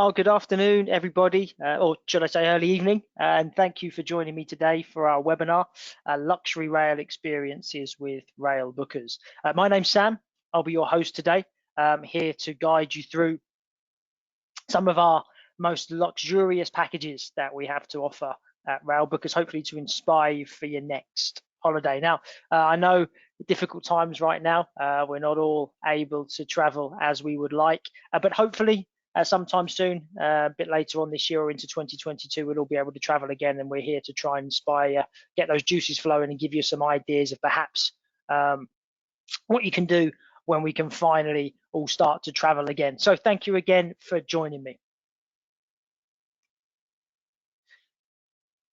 Oh, good afternoon, everybody, or should I say early evening, and thank you for joining me today for our webinar, Luxury Rail Experiences with Railbookers. My name's Sam. I'll be your host today, here to guide you through some of our most luxurious packages that we have to offer at Railbookers, hopefully to inspire you for your next holiday. Now, I know difficult times right now. We're not all able to travel as we would like, but hopefully sometime soon, a bit later on this year or into 2022, we'll all be able to travel again, and we're here to try and inspire, get those juices flowing and give you some ideas of perhaps what you can do when we can finally all start to travel again. So thank you again for joining me.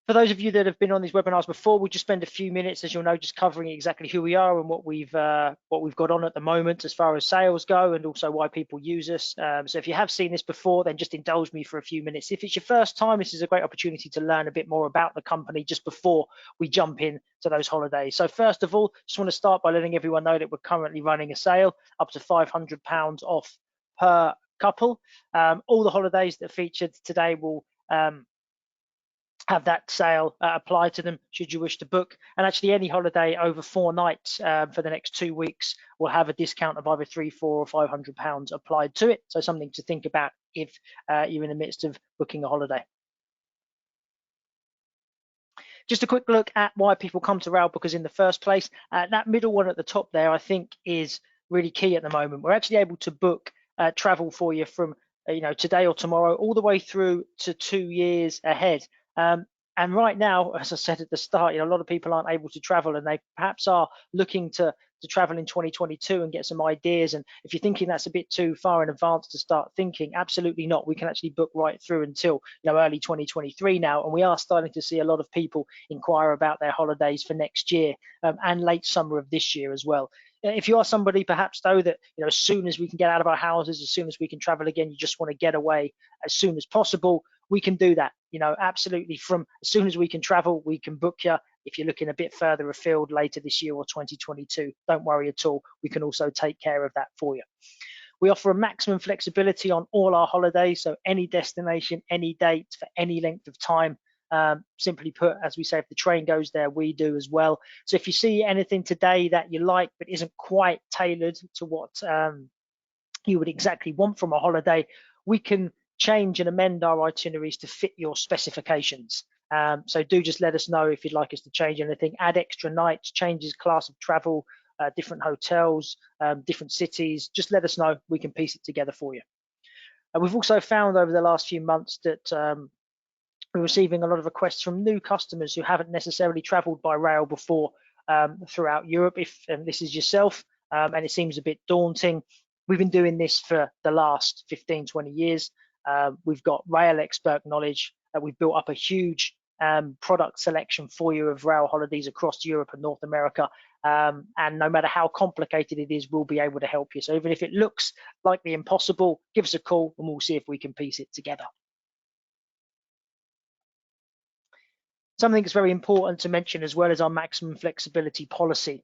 For those of you that have been on these webinars before, we'll just spend a few minutes, as you'll know, just covering exactly who we are and what we've got on at the moment as far as sales go, and also why people use us. So if you have seen this before, then just indulge me for a few minutes. If it's your first time, this is a great opportunity to learn a bit more about the company just before we jump in to those holidays. So first of all, just want to start by letting everyone know that we're currently running a sale up to £500 off per couple. All the holidays that are featured today will have that sale apply to them should you wish to book, and actually any holiday over 4 nights for the next 2 weeks will have a discount of either £300, £400 or £500 applied to it. So something to think about if you're in the midst of booking a holiday. Just a quick look at why people come to Railbookers in the first place. That middle one at the top there, I think, is really key at the moment. We're actually able to book travel for you from today or tomorrow all the way through to 2 years ahead. And right now, as I said at the start, a lot of people aren't able to travel, and they perhaps are looking to travel in 2022 and get some ideas. And if you're thinking that's a bit too far in advance to start thinking, absolutely not. We can actually book right through until early 2023 now, and we are starting to see a lot of people inquire about their holidays for next year and late summer of this year as well. If you are somebody perhaps though that as soon as we can get out of our houses, as soon as we can travel again, you just want to get away as soon as possible, we can do that. Absolutely, from as soon as we can travel, we can book you. If you're looking a bit further afield later this year or 2022, don't worry at all. We can also take care of that for you. We offer a maximum flexibility on all our holidays, so any destination, any date, for any length of time. Simply put, as we say, if the train goes there, we do as well. So if you see anything today that you like but isn't quite tailored to what you would exactly want from a holiday, we can change and amend our itineraries to fit your specifications. So do just let us know if you'd like us to change anything, add extra nights, changes class of travel, different hotels, different cities. Just let us know, we can piece it together for you. We've also found over the last few months that we're receiving a lot of requests from new customers who haven't necessarily traveled by rail before throughout Europe. If this is yourself and it seems a bit daunting, we've been doing this for the last 15-20 years. We've got rail expert knowledge. We've built up a huge product selection for you of rail holidays across Europe and North America. And no matter how complicated it is, we'll be able to help you. So even if it looks like the impossible, give us a call and we'll see if we can piece it together. Something that's very important to mention as well is our maximum flexibility policy,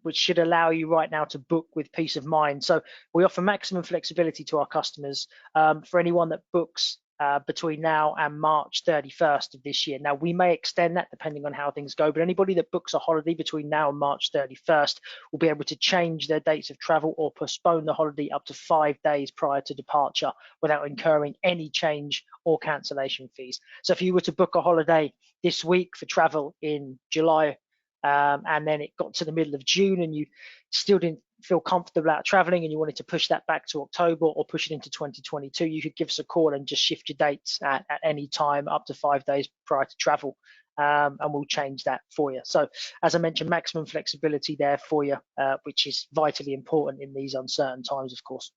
which should allow you right now to book with peace of mind. So we offer maximum flexibility to our customers for anyone that books between now and March 31st of this year. Now, we may extend that depending on how things go, but anybody that books a holiday between now and March 31st will be able to change their dates of travel or postpone the holiday up to 5 days prior to departure without incurring any change or cancellation fees. So if you were to book a holiday this week for travel in July, and then it got to the middle of June and you still didn't feel comfortable about traveling and you wanted to push that back to October or push it into 2022, you could give us a call and just shift your dates at any time up to 5 days prior to travel, and we'll change that for you. So as I mentioned, maximum flexibility there for you, which is vitally important in these uncertain times, of course.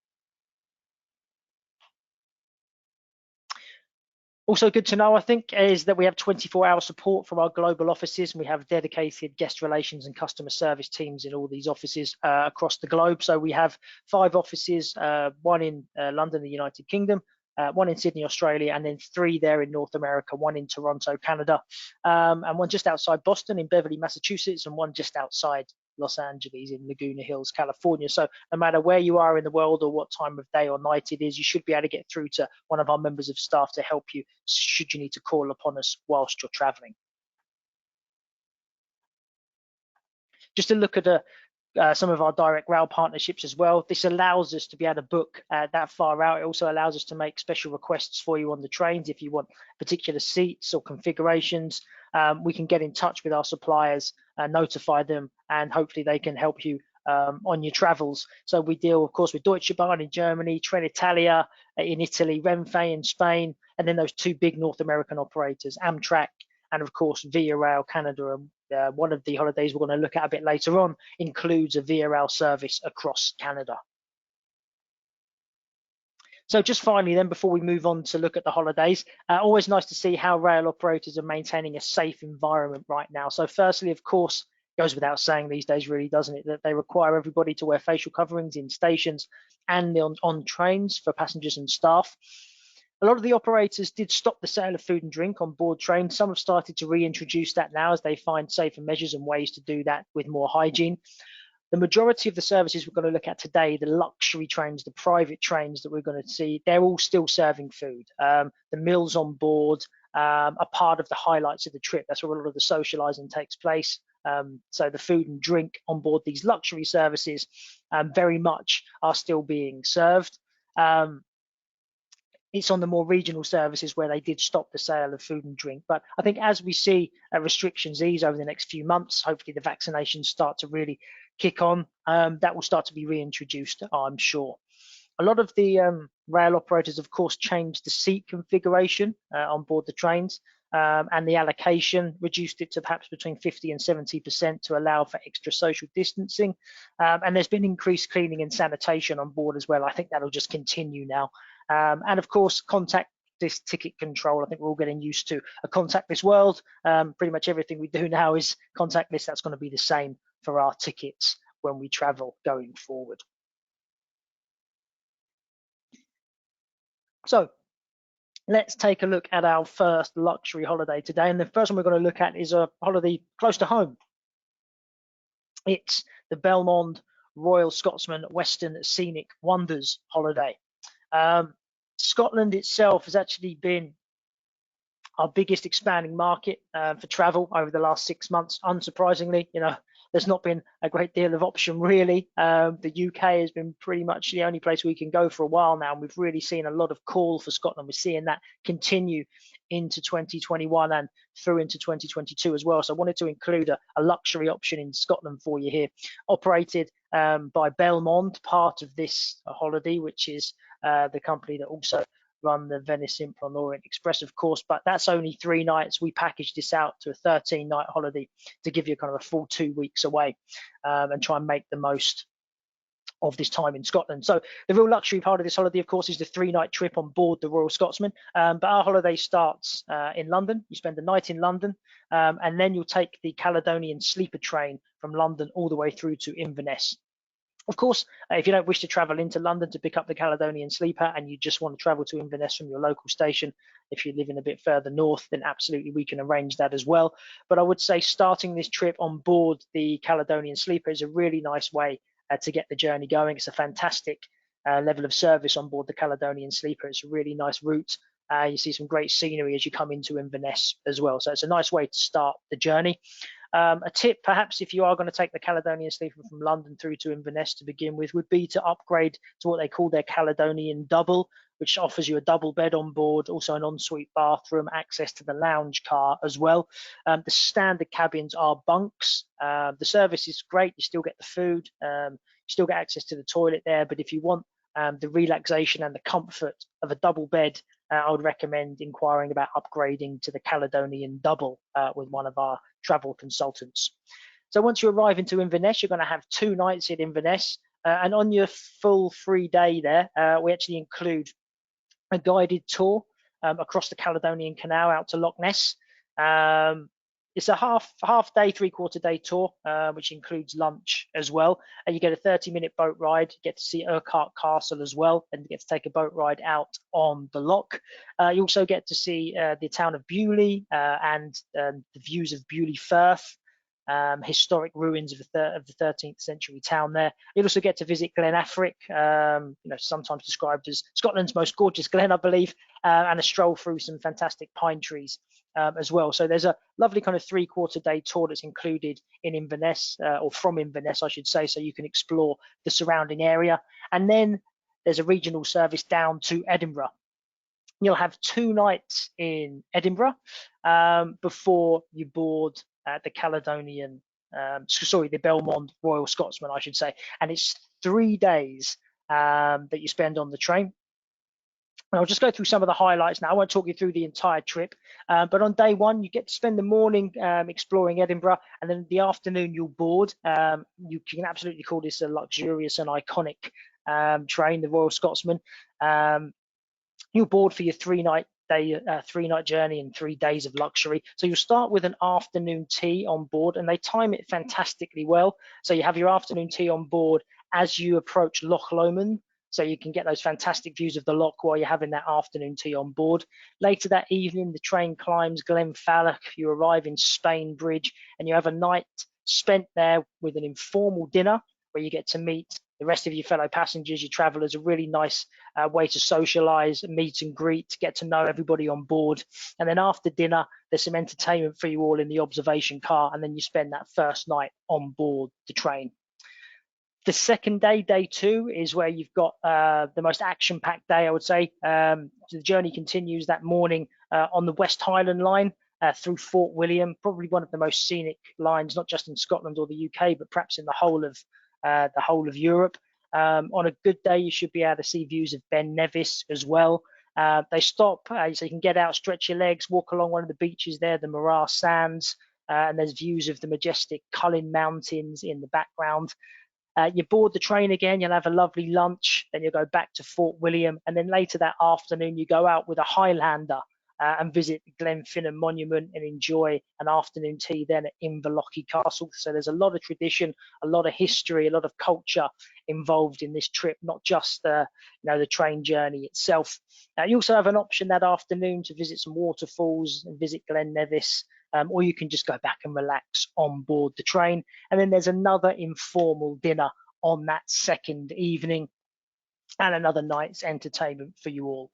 Also good to know, I think, is that we have 24-hour support from our global offices, and we have dedicated guest relations and customer service teams in all these offices across the globe. So we have 5 offices, 1 in London, the United Kingdom, 1 in Sydney, Australia, and then 3 there in North America, 1 in Toronto, Canada, and 1 just outside Boston in Beverly, Massachusetts, and 1 just outside Los Angeles in Laguna Hills, California. So no matter where you are in the world or what time of day or night it is, you should be able to get through to one of our members of staff to help you should you need to call upon us whilst you're traveling. Just to look at some of our direct rail partnerships as well. This allows us to be able to book that far out. It also allows us to make special requests for you on the trains if you want particular seats or configurations. We can get in touch with our suppliers, notify them, and hopefully they can help you on your travels. So we deal, of course, with Deutsche Bahn in Germany, Trenitalia in Italy, Renfe in Spain, and then those two big North American operators, Amtrak, and of course Via Rail Canada. One of the holidays we're going to look at a bit later on includes a Via Rail service across Canada. So just finally then, before we move on to look at the holidays, always nice to see how rail operators are maintaining a safe environment right now. So firstly, of course, goes without saying these days, really, doesn't it, that they require everybody to wear facial coverings in stations and on trains for passengers and staff. A lot of the operators did stop the sale of food and drink on board trains. Some have started to reintroduce that now as they find safer measures and ways to do that with more hygiene. The majority of the services we're going to look at today, the luxury trains, the private trains that we're going to see, they're all still serving food. The meals on board are part of the highlights of the trip. That's where a lot of the socializing takes place. So the food and drink on board these luxury services very much are still being served. It's on the more regional services where they did stop the sale of food and drink. But I think as we see restrictions ease over the next few months, hopefully the vaccinations start to really kick on, that will start to be reintroduced, I'm sure. A lot of the rail operators, of course, changed the seat configuration on board the trains, and the allocation, reduced it to perhaps between 50 and 70% to allow for extra social distancing. And there's been increased cleaning and sanitation on board as well. I think that'll just continue now. And of course, contactless ticket control. I think we're all getting used to a contactless world. Pretty much everything we do now is contactless. That's going to be the same for our tickets when we travel going forward. So let's take a look at our first luxury holiday today. And the first one we're going to look at is a holiday close to home. It's the Belmond Royal Scotsman Western Scenic Wonders holiday. Scotland itself has actually been our biggest expanding market for travel over the last 6 months. Unsurprisingly, there's not been a great deal of option really. The UK has been pretty much the only place we can go for a while now, and we've really seen a lot of call for Scotland. We're seeing that continue into 2021 and through into 2022 as well. So I wanted to include a luxury option in Scotland for you here, operated by Belmond, part of this holiday, which is the company that also run the Venice Simplon-Orient-Express, of course, but that's only 3 nights. We packaged this out to a 13-night holiday to give you kind of a full 2 weeks away and try and make the most of this time in Scotland. So the real luxury part of this holiday, of course, is the 3-night trip on board the Royal Scotsman. But our holiday starts in London. You spend the night in London, and then you'll take the Caledonian sleeper train from London all the way through to Inverness. Of course, if you don't wish to travel into London to pick up the Caledonian sleeper and you just want to travel to Inverness from your local station, if you're living a bit further north, then absolutely we can arrange that as well. But I would say starting this trip on board the Caledonian sleeper is a really nice way to get the journey going. It's a fantastic level of service on board the Caledonian sleeper. It's a really nice route. You see some great scenery as you come into Inverness as well. So it's a nice way to start the journey. A tip, perhaps, if you are going to take the Caledonian sleeper from London through to Inverness to begin with, would be to upgrade to what they call their Caledonian Double, which offers you a double bed on board, also an ensuite bathroom, access to the lounge car as well. The standard cabins are bunks. The service is great. You still get the food. You still get access to the toilet there. But if you want the relaxation and the comfort of a double bed, I would recommend inquiring about upgrading to the Caledonian Double with one of our travel consultants. So once you arrive into Inverness, you're going to have 2 nights in Inverness, and on your full 3-day there, we actually include a guided tour across the Caledonian Canal out to Loch Ness. It's a half day, 3/4 day tour, which includes lunch as well. And you get a 30-minute boat ride. You get to see Urquhart Castle as well, and you get to take a boat ride out on the loch. You also get to see the town of Beaulieu and the views of Beaulieu Firth. historic ruins of the 13th century town there. You'll also get to visit Glen Affric, sometimes described as Scotland's most gorgeous glen, I believe, and a stroll through some fantastic pine trees as well. So there's a lovely kind of 3/4 day tour that's included in Inverness, or from Inverness, I should say, so you can explore the surrounding area. And then there's a regional service down to Edinburgh. You'll have 2 nights in Edinburgh before you board the Caledonian, the Belmond Royal Scotsman, I should say. And it's 3 days that you spend on the train. And I'll just go through some of the highlights now. I won't talk you through the entire trip, but on day 1, you get to spend the morning exploring Edinburgh, and then the afternoon you'll board. You can absolutely call this a luxurious and iconic train, the Royal Scotsman. You'll board for your 3-night journey and 3 days of luxury. So you'll start with an afternoon tea on board, and they time it fantastically well. So you have your afternoon tea on board as you approach Loch Lomond, so you can get those fantastic views of the loch while you're having that afternoon tea on board. Later that evening, the train climbs Glenfalloch. You arrive in Spain Bridge, and you have a night spent there with an informal dinner where you get to meet the rest of your fellow passengers, your travelers. A really nice way to socialize, meet and greet, get to know everybody on board. And then after dinner, there's some entertainment for you all in the observation car, and then you spend that first night on board the train. The second day, day 2, is where you've got the most action-packed day, I would say. The journey continues that morning on the West Highland line through Fort William, probably one of the most scenic lines, not just in Scotland or the UK, but perhaps in the whole of Europe. On a good day, you should be able to see views of Ben Nevis as well. They stop, so you can get out, stretch your legs, walk along one of the beaches there, the Morar Sands, and there's views of the majestic Cullen Mountains in the background. You board the train again, you'll have a lovely lunch, then you'll go back to Fort William, and then later that afternoon you go out with a Highlander and visit the Glenfinnan Monument and enjoy an afternoon tea then at Inverlochy Castle. So there's a lot of tradition, a lot of history, a lot of culture involved in this trip, not just the train journey itself. You also have an option that afternoon to visit some waterfalls and visit Glen Nevis, or you can just go back and relax on board the train. And then there's another informal dinner on that second evening and another night's entertainment for you all.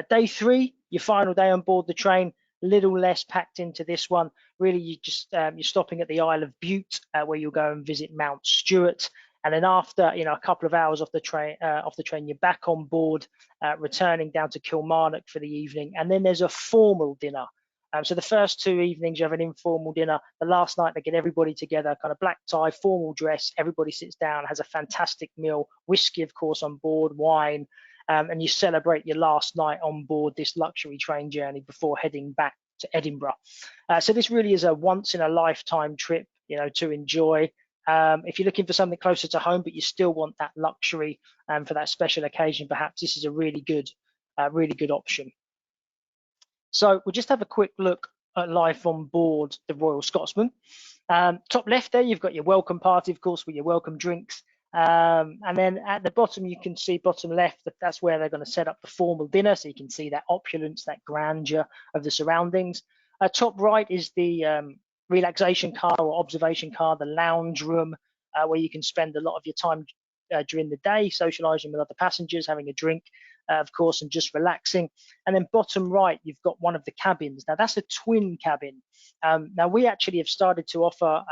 Day 3, your final day on board the train, a little less packed into this one. Really, you're stopping at the Isle of Bute, where you'll go and visit Mount Stewart. And then after a couple of hours off the train, you're back on board, returning down to Kilmarnock for the evening. And then there's a formal dinner. So the first 2 evenings you have an informal dinner. The last night they get everybody together, kind of black tie, formal dress. Everybody sits down, has a fantastic meal, whiskey of course on board, wine, and you celebrate your last night on board this luxury train journey before heading back to Edinburgh. So this really is a once in a lifetime trip, to enjoy. If you're looking for something closer to home, but you still want that luxury for that special occasion, perhaps this is a really good option. So we'll just have a quick look at life on board the Royal Scotsman. Top left there, you've got your welcome party, of course, with your welcome drinks. And then at the bottom, you can see bottom left, that's where they're going to set up the formal dinner. So you can see that opulence, that grandeur of the surroundings. Top right is the relaxation car or observation car, the lounge room, where you can spend a lot of your time during the day, socializing with other passengers, having a drink, of course, and just relaxing. And then bottom right, you've got one of the cabins. Now that's a twin cabin. Now we actually have started to offer,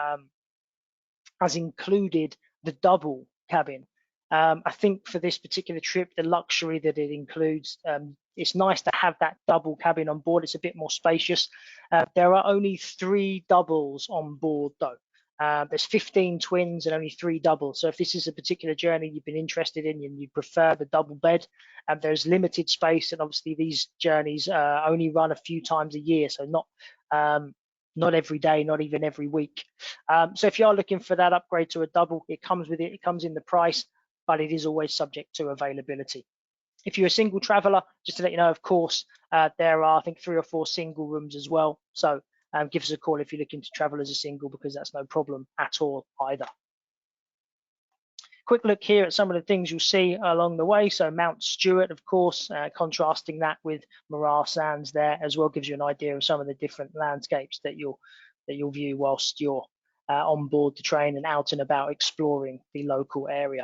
as included, the double cabin. I think for this particular trip, the luxury that it includes, it's nice to have that double cabin on board. It's a bit more spacious. There are only 3 doubles on board though. There's 15 twins and only 3 doubles. So if this is a particular journey you've been interested in and you prefer the double bed, there's limited space, and obviously these journeys only run a few times a year, so not every day, not even every week. So if you are looking for that upgrade to a double, it comes with it. It comes in the price, but it is always subject to availability. If you're a single traveler, just to let you know, of course, there are, I think, 3 or 4 single rooms as well. So give us a call if you're looking to travel as a single, because that's no problem at all either. Quick look here at some of the things you'll see along the way. So Mount Stewart, of course, contrasting that with Morar Sands there as well, gives you an idea of some of the different landscapes that you'll view whilst you're on board the train and out and about exploring the local area.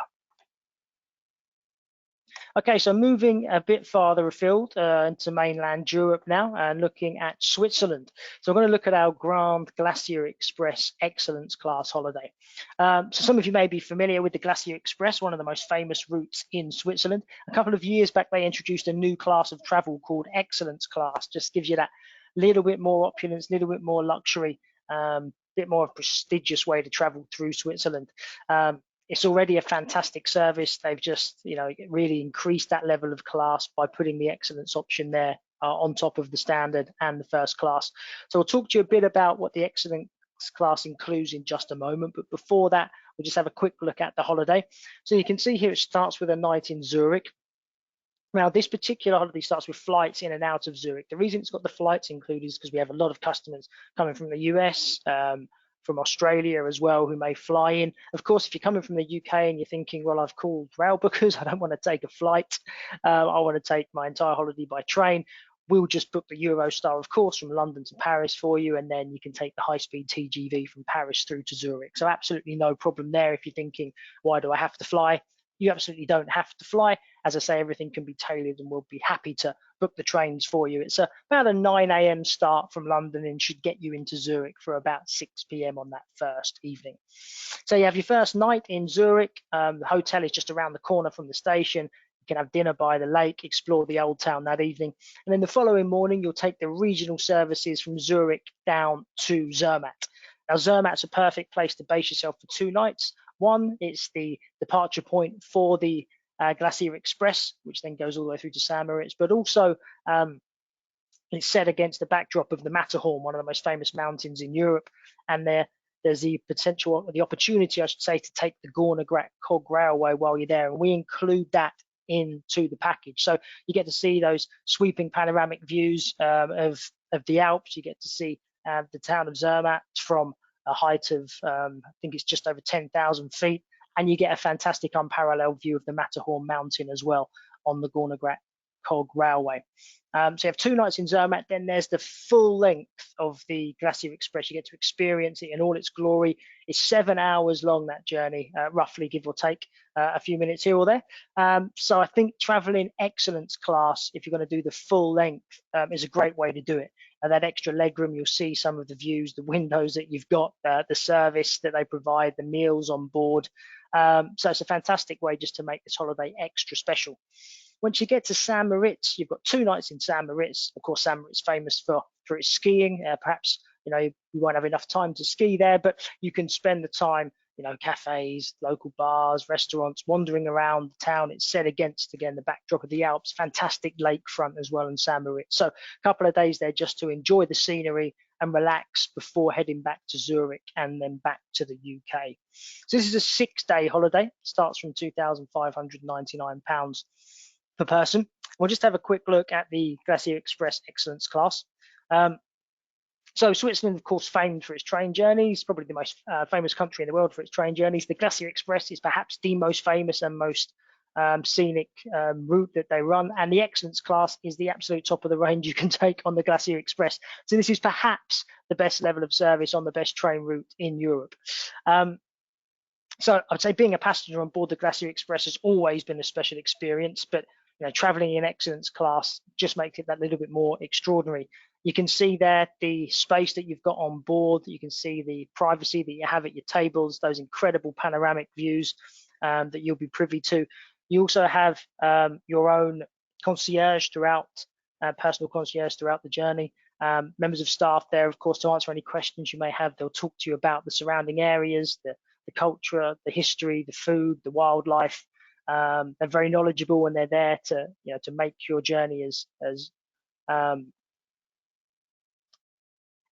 Okay, so moving a bit farther afield into mainland Europe now and looking at Switzerland. So I'm going to look at our Grand Glacier Express Excellence Class holiday. So some of you may be familiar with the Glacier Express, one of the most famous routes in Switzerland. A couple of years back, they introduced a new class of travel called Excellence Class. Just gives you that little bit more opulence, little bit more luxury, bit more of a prestigious way to travel through Switzerland. It's already a fantastic service. They've just, really increased that level of class by putting the excellence option there on top of the standard and the first class. So I'll talk to you a bit about what the excellence class includes in just a moment. But before that, we'll just have a quick look at the holiday. So you can see here it starts with a night in Zurich. Now, this particular holiday starts with flights in and out of Zurich. The reason it's got the flights included is because we have a lot of customers coming from the US, from Australia as well, who may fly in. Of course, if you're coming from the UK and you're thinking, well, I've called Railbookers, I don't want to take a flight, I want to take my entire holiday by train, we'll just book the Eurostar, of course, from London to Paris for you, and then you can take the high-speed TGV from Paris through to Zurich. So absolutely no problem there if you're thinking, why do I have to fly? You absolutely don't have to fly. As I say, everything can be tailored and we'll be happy to book the trains for you. It's about a 9 a.m. start from London and should get you into Zurich for about 6 p.m. on that first evening. So you have your first night in Zurich. The hotel is just around the corner from the station. You can have dinner by the lake, explore the old town that evening. And then the following morning, you'll take the regional services from Zurich down to Zermatt. Now, Zermatt's a perfect place to base yourself for 2 nights. One, it's the departure point for the Glacier Express, which then goes all the way through to St. Moritz, but also it's set against the backdrop of the Matterhorn, one of the most famous mountains in Europe. And there's the opportunity, I should say, to take the Gornergrat-Cog Railway while you're there. And we include that into the package. So you get to see those sweeping panoramic views of the Alps. You get to see the town of Zermatt from a height of, I think it's just over 10,000 feet. And you get a fantastic unparalleled view of the Matterhorn mountain as well on the Gornergrat-Cog Railway. So you have 2 nights in Zermatt, then there's the full length of the Glacier Express. You get to experience it in all its glory. It's 7 hours long, that journey, roughly, give or take a few minutes here or there. So I think traveling excellence class, if you're going to do the full length, is a great way to do it. And that extra legroom, you'll see some of the views, the windows that you've got, the service that they provide, the meals on board. So it's a fantastic way just to make this holiday extra special. Once you get to St. Moritz, you've got 2 nights in St. Moritz. Of course, St. Moritz is famous for its skiing. Perhaps, you won't have enough time to ski there, but you can spend the time, cafes, local bars, restaurants, wandering around the town. It's set against, again, the backdrop of the Alps. Fantastic lakefront as well in St. Moritz. So a couple of days there just to enjoy the scenery and relax before heading back to Zurich and then back to the UK. So this is a 6-day holiday. It starts from £2,599 per person. We'll just have a quick look at the Glacier Express Excellence class. So Switzerland, of course, famed for its train journeys, probably the most famous country in the world for its train journeys. The Glacier Express is perhaps the most famous and most scenic route that they run, and the Excellence class is the absolute top of the range you can take on the Glacier Express. So this is perhaps the best level of service on the best train route in Europe. So I'd say being a passenger on board the Glacier Express has always been a special experience, but traveling in Excellence class just makes it that little bit more extraordinary. You can see there the space that you've got on board. You can see the privacy that you have at your tables, those incredible panoramic views that you'll be privy to. You also have your own concierge throughout, personal concierge throughout the journey. Members of staff there, of course, to answer any questions you may have. They'll talk to you about the surrounding areas, the culture, the history, the food, the wildlife. They're very knowledgeable, and they're there to to make your journey as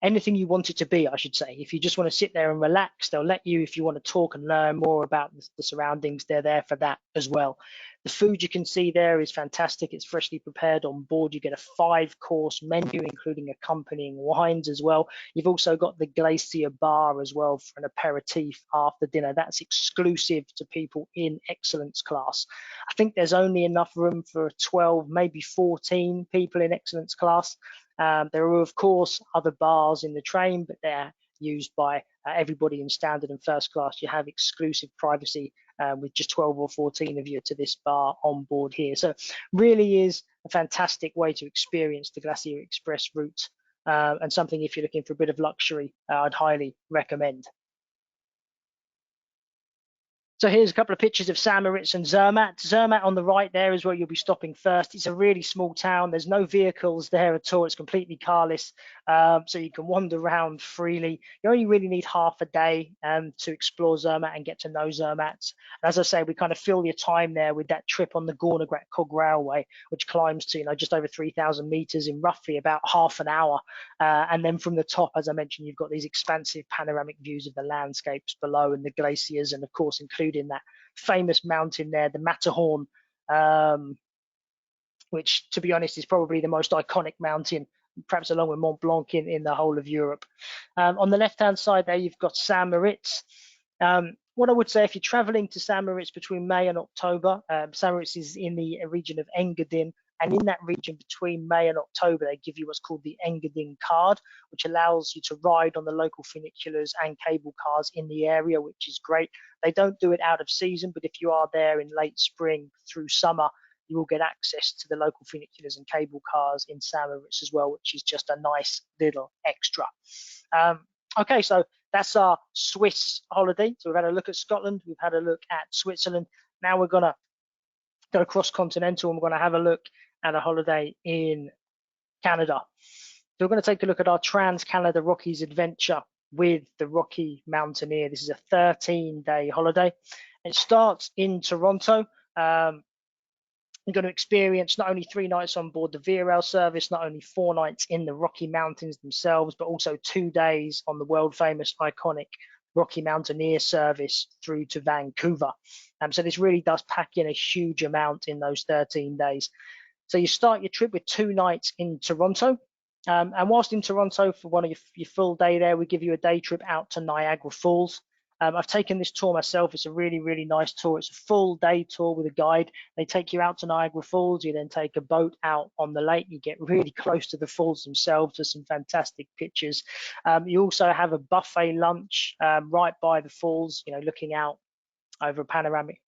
anything you want it to be, I should say. If you just want to sit there and relax, they'll let you. If you want to talk and learn more about the surroundings, they're there for that as well. The food you can see there is fantastic. It's freshly prepared on board. You get a 5-course menu, including accompanying wines as well. You've also got the Glacier bar as well for an aperitif after dinner. That's exclusive to people in Excellence class. I think there's only enough room for 12, maybe 14 people in Excellence class. There are, of course, other bars in the train, but they're used by everybody in standard and first class. You have exclusive privacy with just 12 or 14 of you to this bar on board here. So really is a fantastic way to experience the Glacier Express route, and something, if you're looking for a bit of luxury, I'd highly recommend. So here's a couple of pictures of St. Moritz and Zermatt. Zermatt on the right there is where you'll be stopping first. It's a really small town. There's no vehicles there at all. It's completely carless, so you can wander around freely. You only really need half a day to explore Zermatt and get to know Zermatt. And as I say, we kind of fill your time there with that trip on the Gornagrat Cog Railway, which climbs to just over 3,000 meters in roughly about half an hour. And then from the top, as I mentioned, you've got these expansive panoramic views of the landscapes below and the glaciers, and of course, including that famous mountain there, the Matterhorn, which, to be honest, is probably the most iconic mountain, perhaps along with Mont Blanc, in the whole of Europe. On the left-hand side there, you've got St. Moritz. What I would say, if you're traveling to St. Moritz between May and October, St. Moritz is in the region of Engadin. And in that region between May and October, they give you what's called the Engadin card, which allows you to ride on the local funiculars and cable cars in the area, which is great. They don't do it out of season, but if you are there in late spring through summer, you will get access to the local funiculars and cable cars in St. Moritz as well, which is just a nice little extra. Okay, so that's our Swiss holiday. So we've had a look at Scotland, we've had a look at Switzerland. Now we're going to go cross-continental, and we're going to have a look at a holiday in Canada. So we're going to take a look at our Trans-Canada Rockies adventure with the Rocky Mountaineer. This is a 13-day holiday. It starts in Toronto. You're going to experience not only 3 nights on board the Via Rail service, not only 4 nights in the Rocky Mountains themselves, but also 2 days on the world-famous, iconic Rocky Mountaineer service through to Vancouver. So this really does pack in a huge amount in those 13 days. So you start your trip with 2 nights in Toronto. And whilst in Toronto for one of your full day there, we give you a day trip out to Niagara Falls. I've taken this tour myself. It's a really, really nice tour. It's a full day tour with a guide. They take you out to Niagara Falls. You then take a boat out on the lake. You get really close to the falls themselves. There's some fantastic pictures. You also have a buffet lunch right by the falls, looking out over a panoramic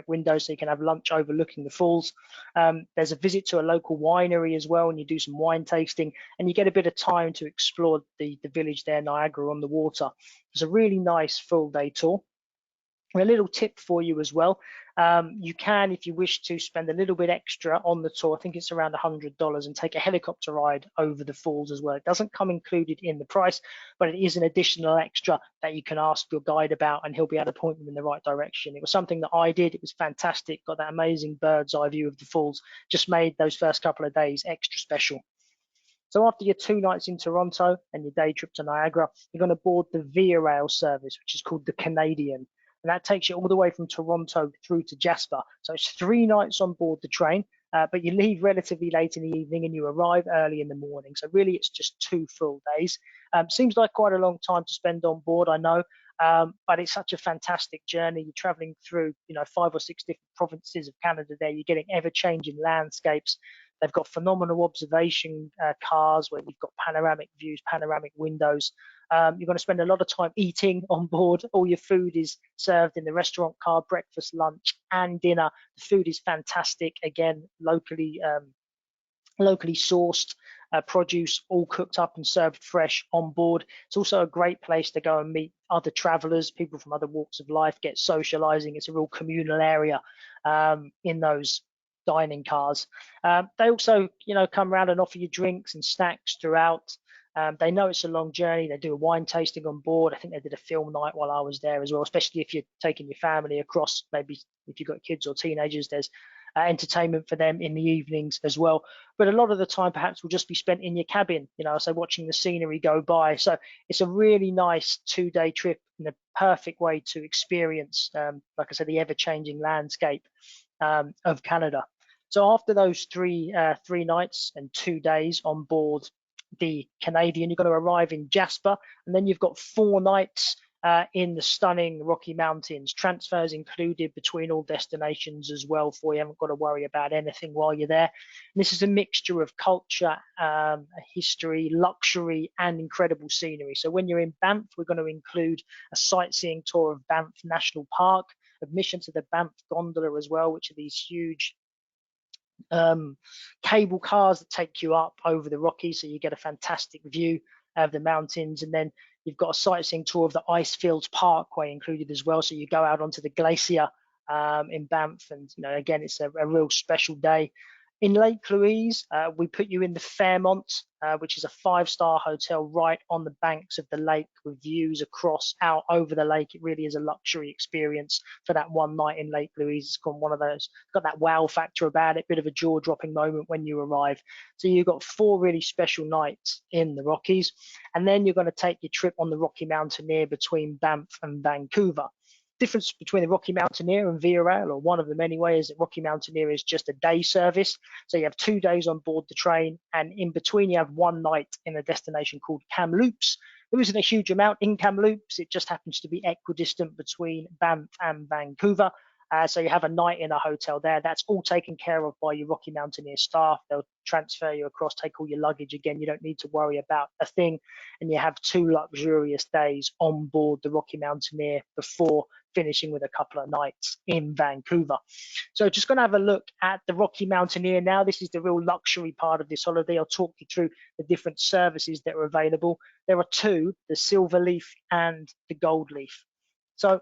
window, so you can have lunch overlooking the falls. There's a visit to a local winery as well, and you do some wine tasting, and you get a bit of time to explore the village there, Niagara on the water. It's a really nice full day tour. And a little tip for you as well, you can, if you wish to, spend a little bit extra on the tour. I think it's around $100, and take a helicopter ride over the falls as well. It doesn't come included in the price, but it is an additional extra that you can ask your guide about, and he'll be able to point you in the right direction. It was something that I did. It was fantastic. Got that amazing bird's eye view of the falls. Just made those first couple of days extra special. So after your 2 nights in Toronto and your day trip to Niagara, you're going to board the Via Rail service, which is called the Canadian. And that takes you all the way from Toronto through to Jasper. So it's 3 nights on board the train, but you leave relatively late in the evening and you arrive early in the morning. So really, it's just 2 full days. Seems like quite a long time to spend on board, I know, but it's such a fantastic journey. You're traveling through, 5 or 6 different provinces of Canada there. You're getting ever-changing landscapes. They've got phenomenal observation cars where you've got panoramic views, panoramic windows. You're going to spend a lot of time eating on board. All your food is served in the restaurant car, breakfast, lunch, and dinner. The food is fantastic. Again, locally sourced produce, all cooked up and served fresh on board. It's also a great place to go and meet other travelers, people from other walks of life, get socializing. It's a real communal area in those dining cars. They also, come around and offer you drinks and snacks throughout. They know it's a long journey. They do a wine tasting on board. I think they did a film night while I was there as well, especially if you're taking your family across. Maybe if you've got kids or teenagers, there's entertainment for them in the evenings as well. But a lot of the time perhaps will just be spent in your cabin, so watching the scenery go by. So it's a really nice 2-day trip and a perfect way to experience, like I said, the ever-changing landscape of Canada. So after those 3 nights and 2 days on board the Canadian, you're going to arrive in Jasper, and then you've got 4 nights in the stunning Rocky Mountains. Transfers included between all destinations as well, for you haven't got to worry about anything while you're there. And this is a mixture of culture, history, luxury, and incredible scenery. So when you're in Banff, we're going to include a sightseeing tour of Banff National Park, admission to the Banff Gondola as well, which are these huge cable cars that take you up over the Rockies, so you get a fantastic view of the mountains. And then you've got a sightseeing tour of the Icefields Parkway included as well, so you go out onto the glacier in Banff, and again, it's a real special day. In Lake Louise, we put you in the Fairmont, which is a 5-star hotel right on the banks of the lake with views across out over the lake. It really is a luxury experience for that one night in Lake Louise. It's got one of those, got that wow factor about it, bit of a jaw-dropping moment when you arrive. So you've got 4 really special nights in the Rockies, and then you're going to take your trip on the Rocky Mountaineer between Banff and Vancouver. Difference between the Rocky Mountaineer and Via Rail, or one of them anyway, is that Rocky Mountaineer is just a day service. So you have 2 days on board the train, and in between you have 1 night in a destination called Kamloops. There isn't a huge amount in Kamloops. It just happens to be equidistant between Banff and Vancouver. So you have a night in a hotel there. That's all taken care of by your Rocky Mountaineer staff. They'll transfer you across, take all your luggage. Again, you don't need to worry about a thing. And you have 2 luxurious days on board the Rocky Mountaineer before finishing with a couple of nights in Vancouver. So just going to have a look at the Rocky Mountaineer now. This is the real luxury part of this holiday. I'll talk you through the different services that are available. There are 2, the Silverleaf and the Goldleaf. So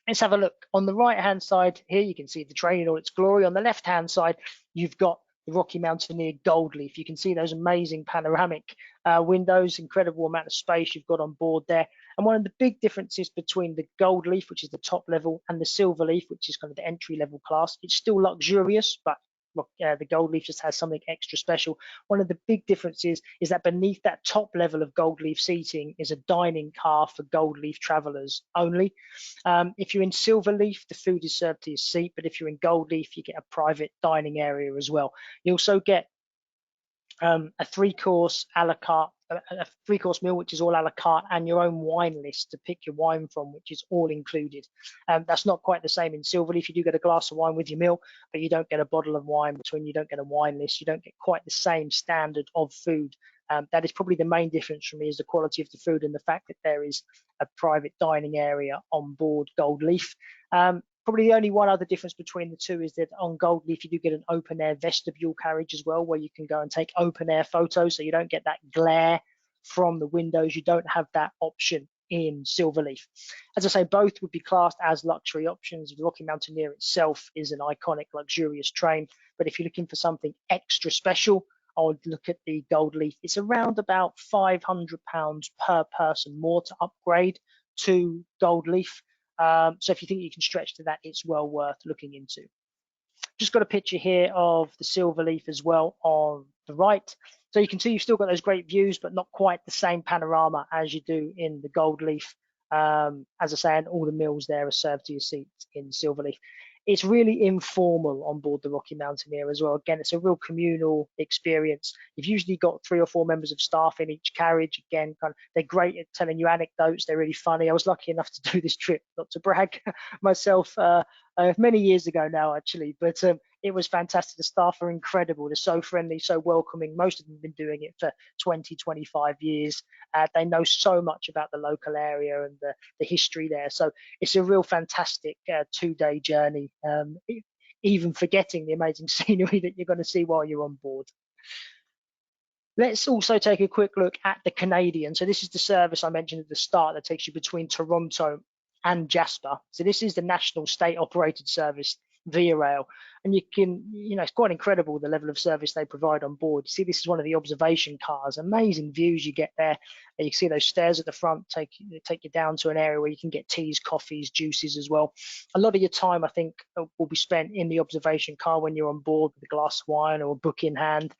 let's have a look. On the right-hand side here, you can see the train in all its glory. On the left-hand side, you've got the Rocky Mountaineer Goldleaf. You can see those amazing panoramic windows, incredible amount of space you've got on board there. And one of the big differences between the Goldleaf, which is the top level, and the Silverleaf, which is kind of the entry-level class, it's still luxurious, but the Goldleaf just has something extra special. One of the big differences is that beneath that top level of Goldleaf seating is a dining car for Goldleaf travelers only. If you're in Silverleaf, the food is served to your seat, but if you're in Goldleaf, you get a private dining area as well. You also get a 3-course a la carte, a 3-course meal, which is all a la carte, and your own wine list to pick your wine from, which is all included. That's not quite the same in Silverleaf. You do get a glass of wine with your meal, but you don't get a bottle of wine between. You don't get a wine list. You don't get quite the same standard of food. That is probably the main difference for me, is the quality of the food and the fact that there is a private dining area on board Goldleaf. Probably the only one other difference between the 2 is that on Goldleaf, you do get an open air vestibule carriage as well, where you can go and take open air photos, so you don't get that glare from the windows. You don't have that option in Silverleaf. As I say, both would be classed as luxury options. The Rocky Mountaineer itself is an iconic, luxurious train, but if you're looking for something extra special, I would look at the Goldleaf. It's around about £500 per person more to upgrade to Goldleaf. So if you think you can stretch to that, it's well worth looking into. Just got a picture here of the Silverleaf as well on the right. So you can see you've still got those great views, but not quite the same panorama as you do in the Goldleaf. As I say, and all the meals there are served to your seat in Silverleaf. It's really informal on board the Rocky Mountaineer as well. Again, it's a real communal experience. You've usually got 3 or 4 members of staff in each carriage. Again, they're great at telling you anecdotes. They're really funny. I was lucky enough to do this trip, not to brag myself, many years ago now, actually. But it was fantastic. The staff are incredible. They're so friendly, so welcoming. Most of them have been doing it for 20, 25 years. They know so much about the local area and the history there. So it's a real fantastic 2-day journey, even forgetting the amazing scenery that you're going to see while you're on board. Let's also take a quick look at the Canadian. So this is the service I mentioned at the start that takes you between Toronto and Jasper. So this is the national state operated service Via Rail, and you can, it's quite incredible the level of service they provide on board. You see, this is one of the observation cars. Amazing views you get there. You see those stairs at the front take you down to an area where you can get teas, coffees, juices as well. A lot of your time, I think, will be spent in the observation car when you're on board with a glass of wine or a book in hand.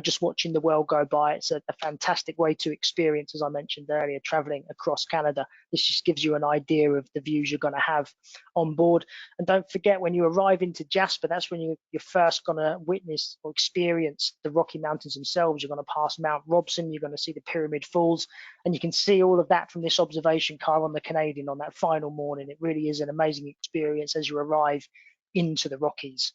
Just watching the world go by. It's a fantastic way to experience, as I mentioned earlier, traveling across Canada. This just gives you an idea of the views you're going to have on board. And don't forget, when you arrive into Jasper, that's when you're first going to witness or experience the Rocky Mountains themselves. You're going to pass Mount Robson. You're going to see the Pyramid Falls. And you can see all of that from this observation car on the Canadian on that final morning. It really is an amazing experience as you arrive into the Rockies.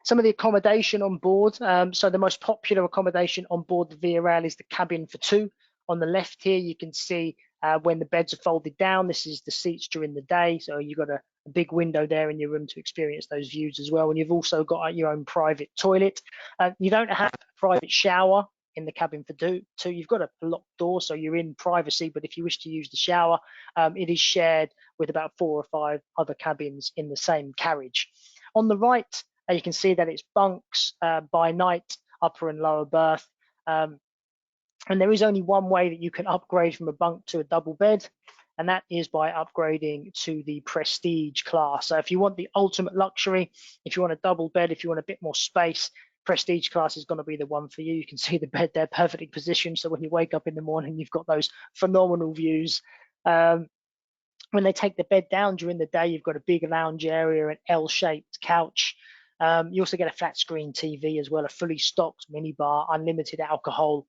Some of the accommodation on board. So the most popular accommodation on board the Via Rail is the cabin for two. On the left here, you can see when the beds are folded down, this is the seats during the day. So you've got a big window there in your room to experience those views as well. And you've also got your own private toilet. You don't have a private shower in the cabin for two. You've got a locked door, so you're in privacy. But if you wish to use the shower, it is shared with about 4 or 5 other cabins in the same carriage. On the right, you can see that it's bunks by night, upper and lower berth. And there is only one way that you can upgrade from a bunk to a double bed, and that is by upgrading to the prestige class. So if you want the ultimate luxury, if you want a double bed, if you want a bit more space, prestige class is going to be the one for you. You can see the bed there perfectly positioned, so when you wake up in the morning, you've got those phenomenal views. When they take the bed down during the day, you've got a big lounge area, an L-shaped couch. You also get a flat screen TV as well, a fully stocked minibar, unlimited alcohol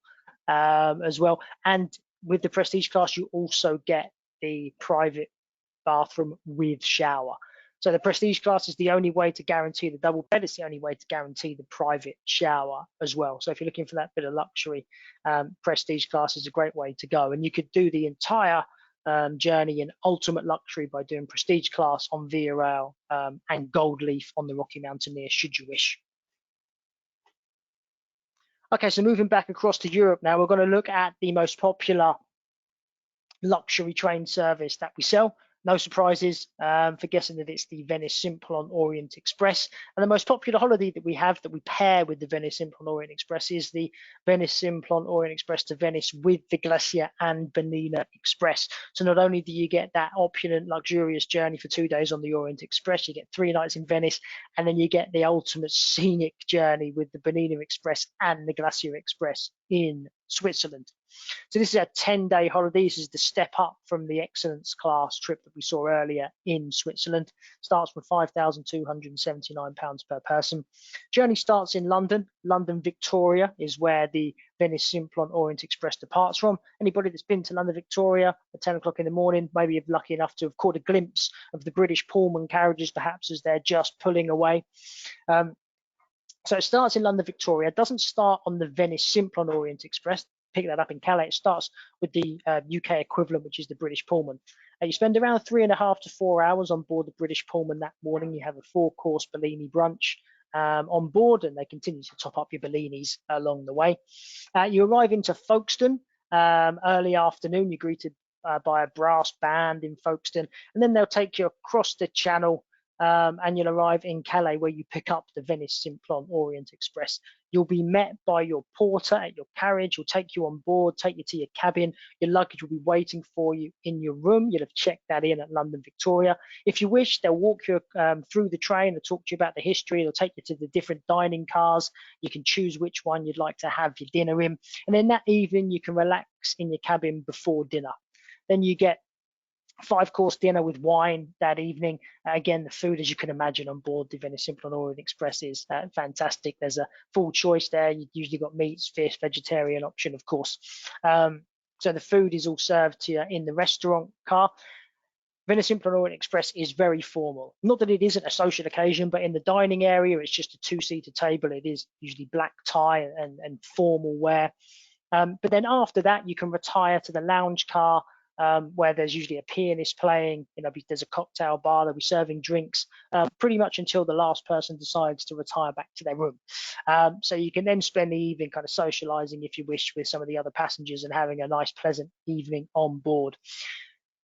as well. And with the prestige class, you also get the private bathroom with shower. So the prestige class is the only way to guarantee the double bed. It's the only way to guarantee the private shower as well. So if you're looking for that bit of luxury, prestige class is a great way to go. And you could do the entire journey in ultimate luxury by doing prestige class on Via Rail and Gold Leaf on the Rocky Mountaineer, should you wish. Okay, so moving back across to Europe now, we're going to look at the most popular luxury train service that we sell. No surprises for guessing that it's the Venice Simplon-Orient-Express. And the most popular holiday that we have that we pair with the Venice Simplon-Orient-Express is the Venice Simplon-Orient-Express to Venice with the Glacier and Bernina Express. So not only do you get that opulent, luxurious journey for 2 days on the Orient Express, you get 3 nights in Venice, and then you get the ultimate scenic journey with the Bernina Express and the Glacier Express in Switzerland. So this is a 10-day holiday. This is the step up from the Excellence class trip that we saw earlier in Switzerland. Starts from £5,279 per person. Journey starts in London. London Victoria is where the Venice Simplon-Orient Express departs from. Anybody that's been to London Victoria at 10 o'clock in the morning, maybe you're lucky enough to have caught a glimpse of the British Pullman carriages, perhaps as they're just pulling away. So it starts in London Victoria. It doesn't start on the Venice Simplon-Orient Express. Pick that up in Calais. It starts with the UK equivalent, which is the British Pullman. You spend around 3.5 to 4 hours on board the British Pullman that morning. You have a 4-course Bellini brunch on board, and they continue to top up your Bellinis along the way. You arrive into Folkestone early afternoon. You're greeted by a brass band in Folkestone, and then they'll take you across the channel and you'll arrive in Calais, where you pick up the Venice Simplon-Orient Express. You'll be met by your porter at your carriage. He'll take you on board, take you to your cabin. Your luggage will be waiting for you in your room. You'll have checked that in at London Victoria. If you wish, they'll walk you through the train. They'll talk to you about the history. They'll take you to the different dining cars. You can choose which one you'd like to have your dinner in. And then that evening, you can relax in your cabin before dinner. Then you get 5-course dinner with wine that evening. Again, the food, as you can imagine, on board the Venice Simplon-Orient Express is fantastic. There's a full choice there. You've usually got meats, fish, vegetarian option, of course. So the food is all served to you in the restaurant car. Venice Simplon-Orient Express is very formal. Not that it isn't a social occasion, but in the dining area, it's just a 2-seater table. It is usually black tie and formal wear. But then after that, you can retire to the lounge car, where there's usually a pianist playing. There's a cocktail bar. They'll be serving drinks pretty much until the last person decides to retire back to their room. So you can then spend the evening kind of socializing, if you wish, with some of the other passengers and having a nice, pleasant evening on board.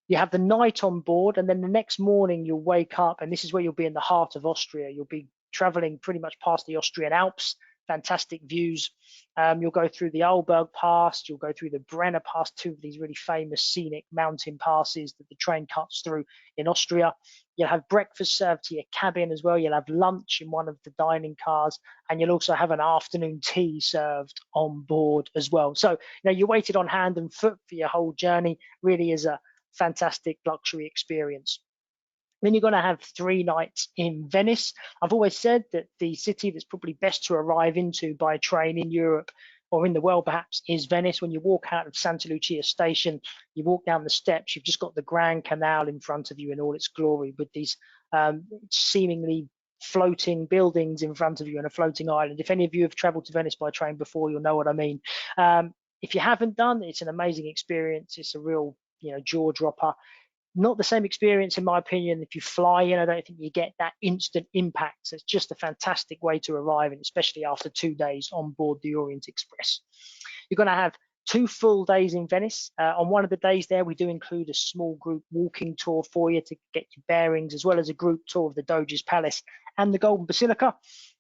You have the night on board, and then the next morning you'll wake up, and this is where you'll be in the heart of Austria. You'll be traveling pretty much past the Austrian Alps. Fantastic views. You'll go through the Arlberg Pass, you'll go through the Brenner Pass, 2 of these really famous scenic mountain passes that the train cuts through in Austria. You'll have breakfast served to your cabin as well. You'll have lunch in one of the dining cars, and you'll also have an afternoon tea served on board as well. So, you're waited on hand and foot for your whole journey. Really is a fantastic luxury experience. Then you're going to have 3 nights in Venice. I've always said that the city that's probably best to arrive into by train in Europe or in the world perhaps, is Venice. When you walk out of Santa Lucia station, you walk down the steps, you've just got the Grand Canal in front of you in all its glory, with these seemingly floating buildings in front of you and a floating island. If any of you have traveled to Venice by train before, you'll know what I mean. If you haven't done, it's an amazing experience. It's a real, jaw dropper. Not the same experience, in my opinion, if you fly in. I don't think you get that instant impact. So it's just a fantastic way to arrive, and especially after 2 days on board the Orient Express. You're going to have 2 full days in Venice. On one of the days there, we do include a small group walking tour for you to get your bearings, as well as a group tour of the Doge's Palace and the Golden Basilica.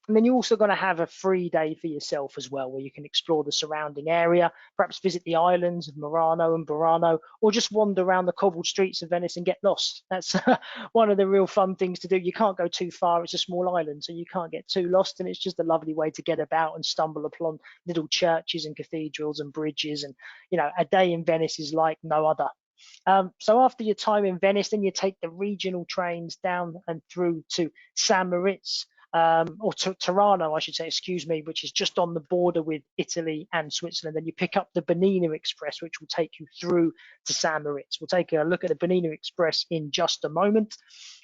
And then you're also going to have a free day for yourself as well, where you can explore the surrounding area, perhaps visit the islands of Murano and Burano, or just wander around the cobbled streets of Venice and get lost. That's one of the real fun things to do. You can't go too far. It's a small island, so you can't get too lost. And it's just a lovely way to get about and stumble upon little churches and cathedrals and bridges. And, a day in Venice is like no other. So after your time in Venice, then you take the regional trains down and through to St. Moritz, or Tirano, I should say, excuse me, which is just on the border with Italy and Switzerland. Then you pick up the Bernina Express, which will take you through to St. Moritz. We'll take a look at the Bernina Express in just a moment.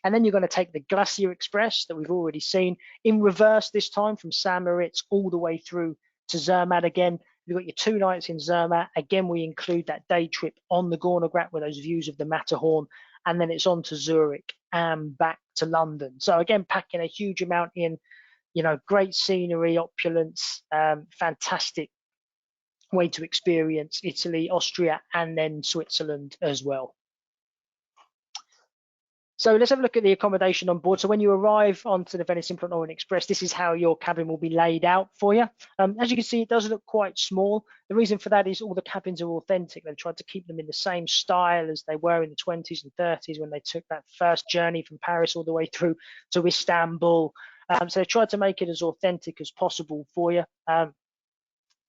And then you're going to take the Glacier Express that we've already seen in reverse this time, from St. Moritz all the way through to Zermatt again. You've got your 2 nights in Zermatt. Again, we include that day trip on the Gornergrat with those views of the Matterhorn, and then it's on to Zurich and back to London. So again, packing a huge amount in, great scenery, opulence, fantastic way to experience Italy, Austria, and then Switzerland as well. So let's have a look at the accommodation on board. So when you arrive onto the Venice Simplon-Orient-Express, this is how your cabin will be laid out for you. As you can see, it does look quite small. The reason for that is all the cabins are authentic. They've tried to keep them in the same style as they were in the 20s and 30s when they took that first journey from Paris all the way through to Istanbul. So they tried to make it as authentic as possible for you.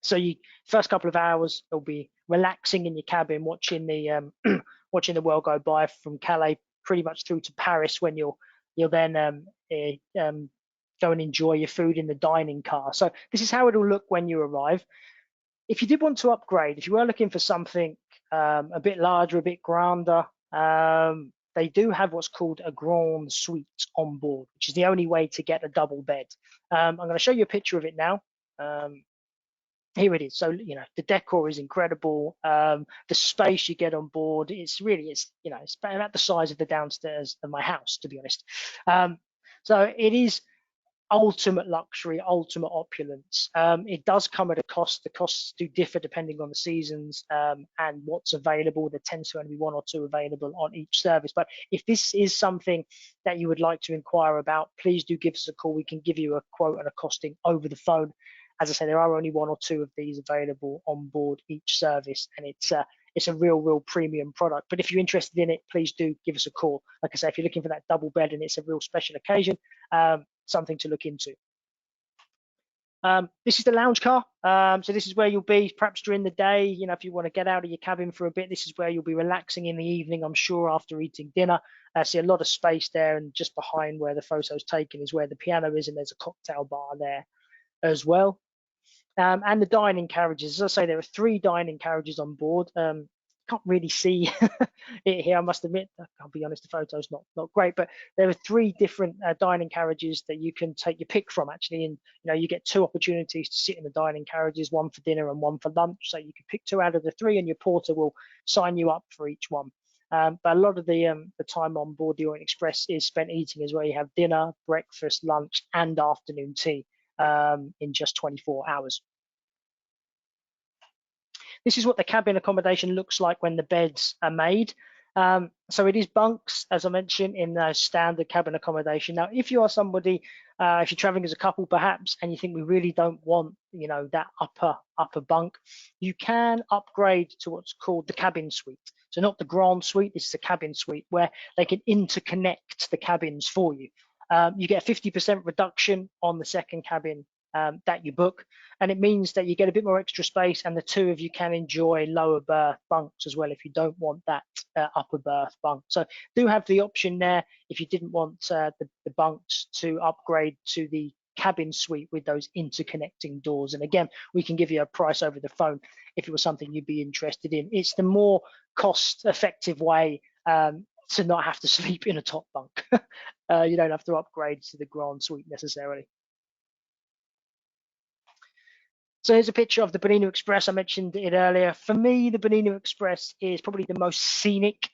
So you first couple of hours, you'll be relaxing in your cabin, watching the watching the world go by from Calais pretty much through to Paris, when you'll then go and enjoy your food in the dining car. So this is how it'll look when you arrive. If you did want to upgrade, if you were looking for something a bit larger, a bit grander, they do have what's called a grand suite on board, which is the only way to get a double bed. I'm going to show you a picture of it now. Here it is. So, the decor is incredible. The space you get on board, it's about the size of the downstairs of my house, to be honest. So it is ultimate luxury, ultimate opulence. It does come at a cost. The costs do differ depending on the seasons and what's available. There tends to only be 1 or 2 available on each service. But if this is something that you would like to inquire about, please do give us a call. We can give you a quote and a costing over the phone. As I say, there are only 1 or 2 of these available on board each service, and it's a real premium product. But if you're interested in it, please do give us a call. Like I say, if you're looking for that double bed and it's a real special occasion, something to look into. This is the lounge car. So this is where you'll be perhaps during the day. If you want to get out of your cabin for a bit, this is where you'll be relaxing in the evening, I'm sure, after eating dinner. See a lot of space there, and just behind where the photo's taken is where the piano is, and there's a cocktail bar there as well. And the dining carriages. As I say, there are 3 dining carriages on board. Can't really see it here, I must admit. I'll be honest, the photo's not great, but there are 3 different dining carriages that you can take your pick from, actually. And you get 2 opportunities to sit in the dining carriages, 1 for dinner and 1 for lunch. So you can pick 2 out of the 3, and your porter will sign you up for each one. But a lot of the time on board the Orient Express is spent eating as well. You have dinner, breakfast, lunch, and afternoon tea in just 24 hours. This is what the cabin accommodation looks like when the beds are made. So it is bunks, as I mentioned, in the standard cabin accommodation. Now, if you are somebody, if you're traveling as a couple perhaps, and you think we really don't want, that upper bunk, you can upgrade to what's called the cabin suite. So not the grand suite, this is the cabin suite, where they can interconnect the cabins for you. You get a 50% reduction on the second cabin that you book, and it means that you get a bit more extra space, and the 2 of you can enjoy lower berth bunks as well if you don't want that upper berth bunk. So do have the option there, if you didn't want the bunks, to upgrade to the cabin suite with those interconnecting doors. And again, we can give you a price over the phone if it was something you'd be interested in. It's the more cost-effective way to not have to sleep in a top bunk. You don't have to upgrade to the Grand Suite necessarily. So here's a picture of the Bernina Express. I mentioned it earlier. For me, the Bernina Express is probably the most scenic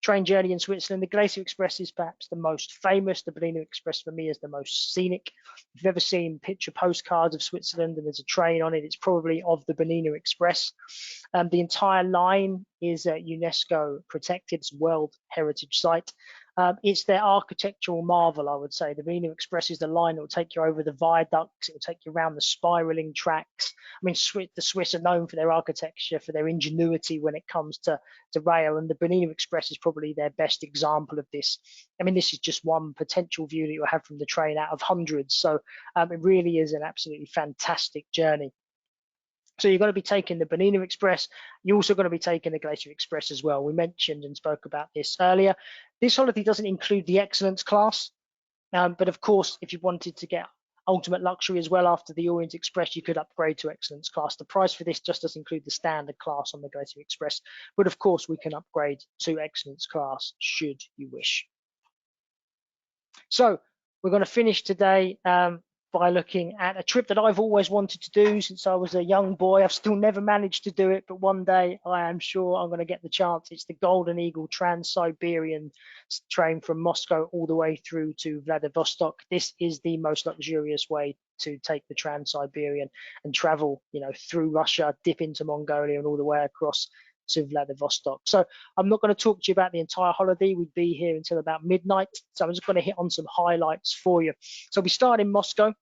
train journey in Switzerland. The Glacier Express is perhaps the most famous. The Bernina Express for me is the most scenic. If you've ever seen picture postcards of Switzerland and there's a train on it, it's probably of the Bernina Express. The entire line is UNESCO protected. It's a World Heritage Site. It's their architectural marvel, I would say. The Bernina Express is the line that will take you over the viaducts. It will take you around the spiraling tracks. I mean, the Swiss are known for their architecture, for their ingenuity when it comes to rail, and the Bernina Express is probably their best example of this. I mean, this is just one potential view that you'll have from the train out of hundreds. So it really is an absolutely fantastic journey. So you're going to be taking the Bernina Express. You're also going to be taking the Glacier Express as well. We mentioned and spoke about this earlier. This holiday doesn't include the Excellence class, but of course, if you wanted to get ultimate luxury as well after the Orient Express, you could upgrade to Excellence class. The price for this just does include the standard class on the Glacier Express, but of course, we can upgrade to Excellence class should you wish. So we're going to finish today by looking at a trip that I've always wanted to do since I was a young boy. I've still never managed to do it, but one day I am sure I'm going to get the chance. It's the Golden Eagle Trans-Siberian train from Moscow all the way through to Vladivostok. This is the most luxurious way to take the Trans-Siberian and travel, through Russia, dip into Mongolia and all the way across to Vladivostok. So I'm not going to talk to you about the entire holiday. We'd be here until about midnight. So I'm just going to hit on some highlights for you. So we start in Moscow.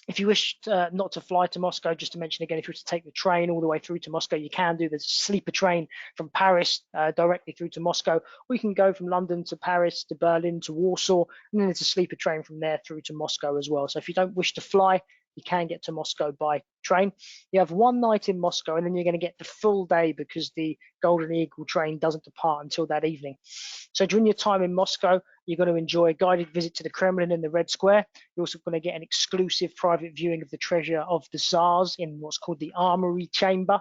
If you wish not to fly to Moscow, just to mention again, if you were to take the train all the way through to Moscow, you can do. There's a sleeper train from Paris directly through to Moscow. We can go from London to Paris, to Berlin, to Warsaw, and then there's a sleeper train from there through to Moscow as well. So if you don't wish to fly, you can get to Moscow by train. You have one night in Moscow, and then you're going to get the full day because the Golden Eagle train doesn't depart until that evening. So during your time in Moscow, you're going to enjoy a guided visit to the Kremlin and the Red Square. You're also going to get an exclusive private viewing of the treasure of the Tsars in what's called the Armory Chamber.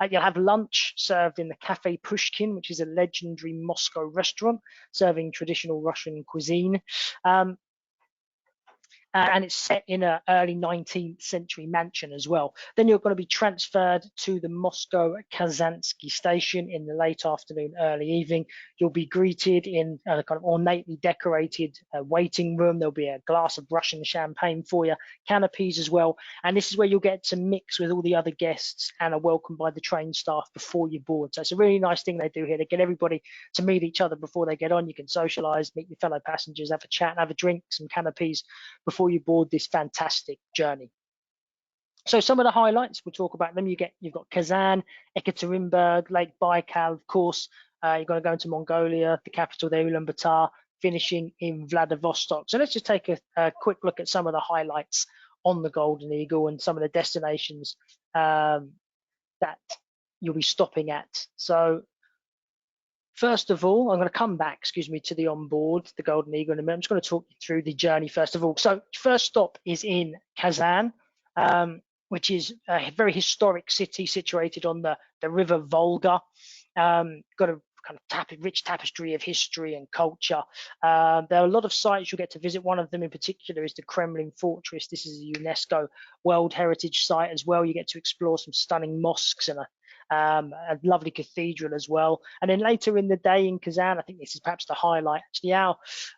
You'll have lunch served in the Cafe Pushkin, which is a legendary Moscow restaurant serving traditional Russian cuisine. And it's set in an early 19th century mansion as well. Then you're going to be transferred to the Moscow Kazansky station in the late afternoon, early evening. You'll be greeted in a kind of ornately decorated waiting room. There'll be a glass of Russian champagne for you, canopies as well. And this is where you'll get to mix with all the other guests and are welcomed by the train staff before you board. So it's a really nice thing they do here. They get everybody to meet each other before they get on. You can socialize, meet your fellow passengers, have a chat, have a drink, some canopies before you board this fantastic journey. So some of the highlights, we'll talk about them. You've got Kazan, Ekaterinburg, Lake Baikal, of course. You're going to go into Mongolia, the capital there, Ulaanbaatar, finishing in Vladivostok. So let's just take a quick look at some of the highlights on the Golden Eagle and some of the destinations that you'll be stopping at. So first of all, I'm going to come back, to the onboard, the Golden Eagle in a minute. I'm just going to talk you through the journey first of all. So first stop is in Kazan, which is a very historic city situated on the River Volga. Got a kind of rich tapestry of history and culture. There are a lot of sites you'll get to visit. One of them in particular is the Kremlin Fortress. This is a UNESCO World Heritage Site as well. You get to explore some stunning mosques and a lovely cathedral as well. And then later in the day in Kazan, I think this is perhaps the highlight. Actually,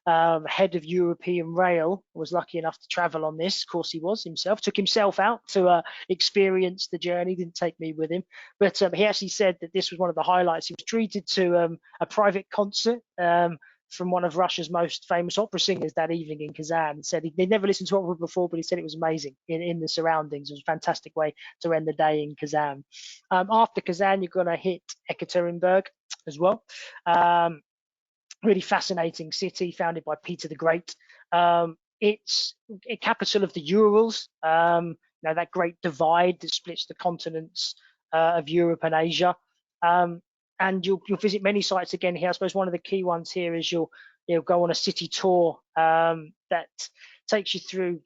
our head of European Rail was lucky enough to travel on this. Of course, he was himself, took himself out to experience the journey, didn't take me with him. But he actually said that this was one of the highlights. He was treated to a private concert from one of Russia's most famous opera singers that evening in Kazan. He said he'd never listened to opera before, but he said it was amazing in the surroundings. It was a fantastic way to end the day in Kazan. After Kazan, you're going to hit Ekaterinburg as well. Really fascinating city founded by Peter the Great. It's a capital of the Urals, that great divide that splits the continents of Europe and Asia. And you'll visit many sites again here. I suppose one of the key ones here is you'll go on a city tour that takes you through,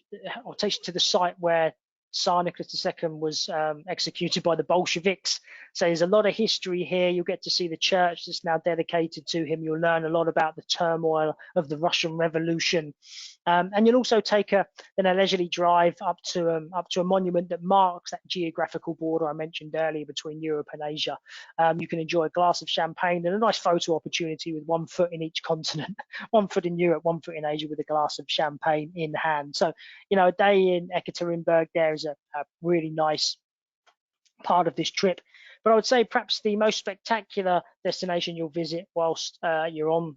or takes you to the site where Tsar Nicholas II was executed by the Bolsheviks. So there's a lot of history here. You'll get to see the church that's now dedicated to him. You'll learn a lot about the turmoil of the Russian Revolution. And you'll also take a leisurely drive up to a monument that marks that geographical border I mentioned earlier between Europe and Asia. You can enjoy a glass of champagne and a nice photo opportunity with 1 foot in each continent, 1 foot in Europe, 1 foot in Asia, with a glass of champagne in hand. So, a day in Ekaterinburg there is a really nice part of this trip. But I would say perhaps the most spectacular destination you'll visit whilst you're on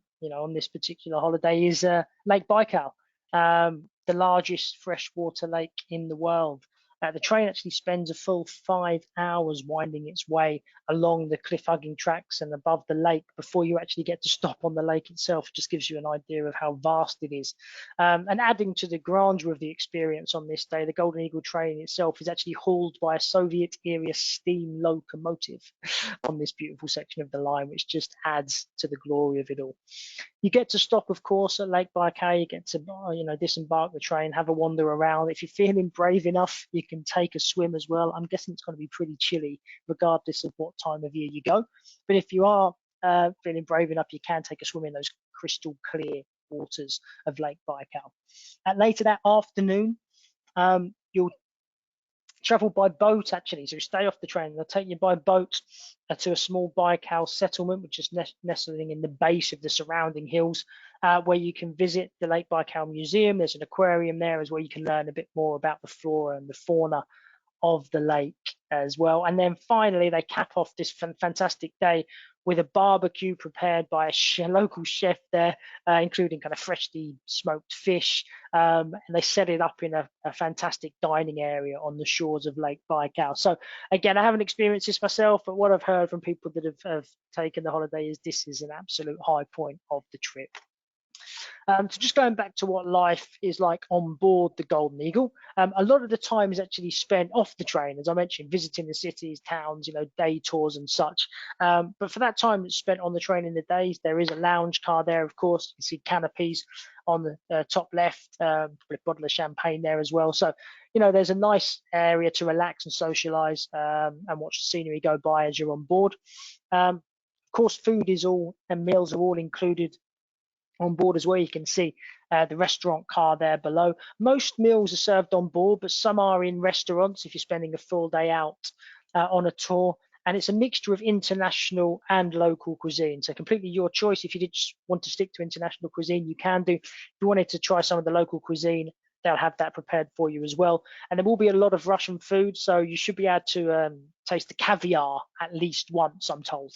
this particular holiday is Lake Baikal, the largest freshwater lake in the world. The train actually spends a full 5 hours winding its way along the cliff-hugging tracks and above the lake before you actually get to stop on the lake itself. It just gives you an idea of how vast it is. And adding to the grandeur of the experience on this day, the Golden Eagle train itself is actually hauled by a Soviet-era steam locomotive on this beautiful section of the line, which just adds to the glory of it all. You get to stop, of course, at Lake Baikal. You get to, disembark the train, have a wander around. If you're feeling brave enough, you can take a swim as well. I'm guessing it's going to be pretty chilly, regardless of what time of year you go. But if you are feeling brave enough, you can take a swim in those crystal clear waters of Lake Baikal. Later that afternoon, you'll travel by boat, actually. So you stay off the train. They'll take you by boat to a small Baikal settlement, which is nestling in the base of the surrounding hills, where you can visit the Lake Baikal Museum. There's an aquarium there as well. You can learn a bit more about the flora and the fauna of the lake as well. And then finally, they cap off this fantastic day with a barbecue prepared by a local chef there, including kind of freshly smoked fish. And they set it up in a fantastic dining area on the shores of Lake Baikal. So again, I haven't experienced this myself, but what I've heard from people that have taken the holiday is this is an absolute high point of the trip. So just going back to what life is like on board the Golden Eagle, a lot of the time is actually spent off the train, as I mentioned, visiting the cities, towns, day tours and such. But for that time that's spent on the train in the days, there is a lounge car there, of course. You can see canopies on the top left, a bottle of champagne there as well. So, there's a nice area to relax and socialise and watch the scenery go by as you're on board. Of course, food and meals are all included on board as well. You can see the restaurant car there below. Most meals are served on board, but some are in restaurants if you're spending a full day out on a tour. And it's a mixture of international and local cuisine. So completely your choice. If you did just want to stick to international cuisine, you can do. If you wanted to try some of the local cuisine, they'll have that prepared for you as well. And there will be a lot of Russian food, so you should be able to taste the caviar at least once, I'm told.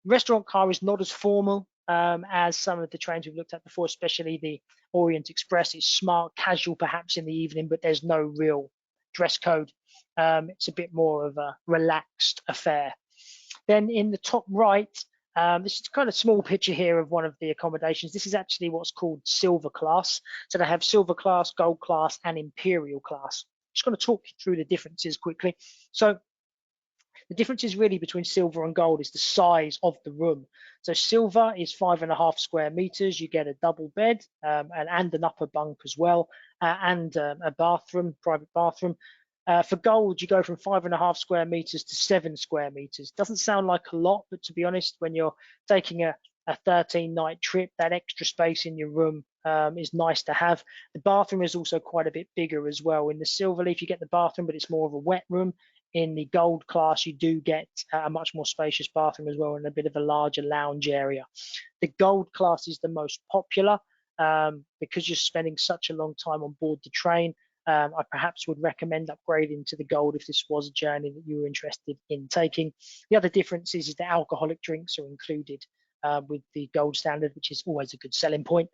Restaurant car is not as formal as some of the trains we've looked at before, especially the Orient Express. It's smart, casual perhaps in the evening, but there's no real dress code. It's a bit more of a relaxed affair. Then in the top right, this is kind of small picture here of one of the accommodations. This is actually what's called silver class. So they have silver class, gold class, and imperial class. Just going to talk you through the differences quickly. So the difference is really between silver and gold is the size of the room. So silver is 5.5 square meters. You get a double bed and an upper bunk as well, and a bathroom, private bathroom. For gold, you go from 5.5 square meters to 7 square meters. Doesn't sound like a lot, but to be honest, when you're taking a 13-night trip, that extra space in your room is nice to have. The bathroom is also quite a bit bigger as well. In the silver leaf, you get the bathroom, but it's more of a wet room. In the gold class, you do get a much more spacious bathroom as well, and a bit of a larger lounge area. The gold class is the most popular because you're spending such a long time on board the train. I perhaps would recommend upgrading to the gold if this was a journey that you were interested in taking. The other difference is that alcoholic drinks are included with the gold standard, which is always a good selling point.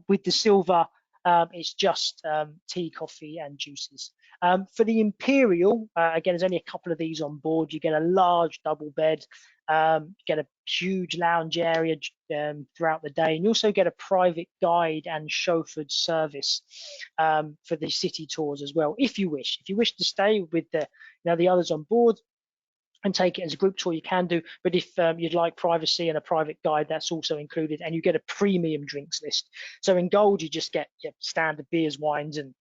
With the silver, it's just tea, coffee, and juices. For the Imperial, again, there's only a couple of these on board. You get a large double bed, get a huge lounge area throughout the day, and you also get a private guide and chauffeured service for the city tours as well, if you wish. If you wish to stay with the others on board, and take it as a group tour, you can do. But if you'd like privacy and a private guide, that's also included, and you get a premium drinks list. So in Gold, you just get your standard beers, wines, and